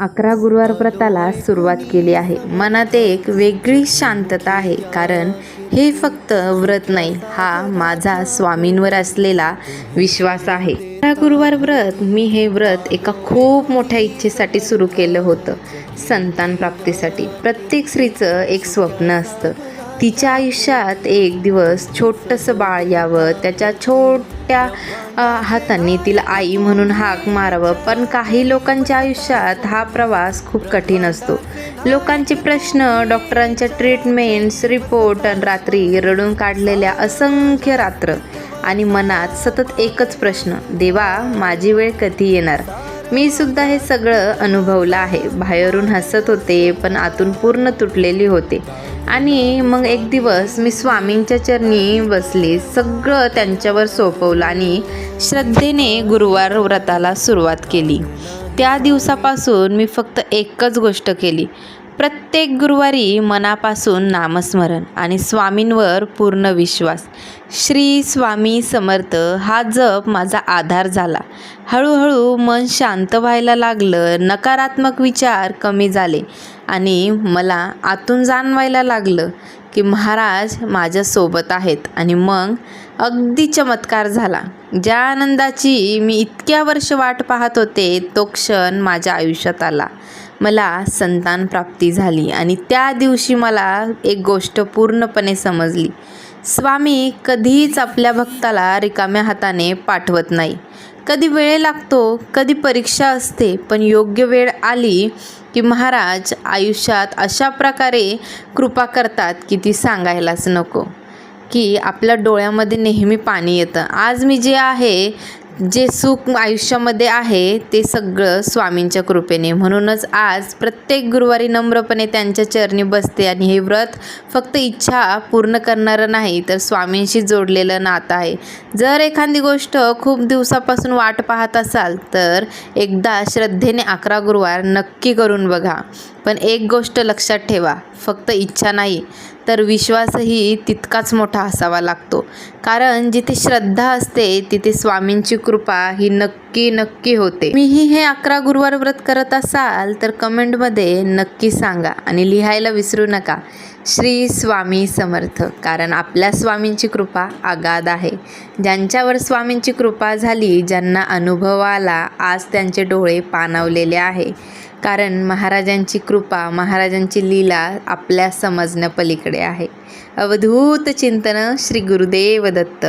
11 गुरुवार व्रताला सुरुवात केली आहे. मनात एक वेगळी शांतता आहे, कारण हे फक्त व्रत नाही, हा माझा स्वामींवर असलेला विश्वास आहे. 11 गुरुवार व्रत, मी हे व्रत एका खूप मोठ्या इच्छेसाठी सुरू केलं होतं, संतान प्राप्तीसाठी. प्रत्येक स्त्रीचं एक स्वप्न असतं, तिच्या आयुष्यात एक दिवस छोटंसं बाळ यावं, त्याच्या छोट्या हातांनी तिला आई म्हणून हाक मारावं. पण काही लोकांच्या आयुष्यात हा प्रवास खूप कठीण असतो. लोकांचे प्रश्न, डॉक्टरांच्या ट्रीटमेंट्स, रिपोर्ट आणि रात्री रडून काढलेल्या असंख्य रात्र, आणि मनात सतत एकच प्रश्न, देवा माझी वेळ कधी येणार? मी सुद्धा हे सगळं अनुभवलं आहे. बाहेरून हसत होते, पण आतून पूर्ण तुटलेली होते. आणि मग एक दिवस मी स्वामींच्या चरणी बसले, सगळं त्यांच्यावर सोपवलं आणि श्रद्धेने गुरुवार व्रताला सुरुवात केली. त्या दिवसापासून मी फक्त एकच गोष्ट केली, प्रत्येक गुरुवारी मनापासून नामस्मरण आणि स्वामींवर पूर्ण विश्वास. श्री स्वामी समर्थ हा जप माझा आधार झाला. हळूहळू मन शांत व्हायला लागलं, नकारात्मक विचार कमी झाले आणि मला आतून जाणवायला लागलं की महाराज माझ्यासोबत आहेत. आणि मग अगदी चमत्कार झाला. ज्या आनंदाची मी इतक्या वर्ष वाट पाहत होते, तो क्षण माझ्या आयुष्यात आला. मला संतान प्राप्ती झाली आणि त्या दिवशी मला एक गोष्ट पूर्णपणे समजली, स्वामी कधीच आपल्या भक्ताला रिकाम्या हाताने पाठवत नाही. कधी वेळ लागतो, कधी परीक्षा असते, पण योग्य वेळ आली की महाराज आयुष्यात अशा प्रकारे कृपा करतात की ती सांगायलाच नको, की आपल्या डोळ्यामध्ये नेहमी पाणी येतं. आज मी जे आहे, जे सुख आयुष्यामध्ये आहे, ते सगळं स्वामींच्या कृपेने. म्हणूनच आज प्रत्येक गुरुवारी नम्रपणे त्यांच्या चरणी बसते. आणि हे व्रत फक्त इच्छा पूर्ण करणारं नाही, तर स्वामींशी जोडलेलं नातं आहे. जर एखादी गोष्ट खूप दिवसापासून वाट पाहत असाल, तर एकदा श्रद्धेने 11 गुरुवार नक्की करून बघा. पण एक गोष्ट लक्षात ठेवा, फक्त इच्छा नाही, तर विश्वासही तितकाच मोठा असावा लागतो. कारण जिथे श्रद्धा असते, तिथे स्वामींची कृपा ही नक्की होते. मीही हे 11 गुरुवार व्रत करत असाल तर कमेंटमध्ये नक्की सांगा आणि लिहायला विसरू नका, श्री स्वामी समर्थ. कारण आपल्या स्वामींची कृपा अगाध आहे. ज्यांच्यावर स्वामींची कृपा झाली, ज्यांना अनुभव आला, आज त्यांचे डोळे पाणावलेले आहे. कारण महाराजांची कृपा, महाराजांची लीला आपल्या समजण्यापलीकडे आहे. अवधूत चिंतन. श्री गुरुदेव दत्त.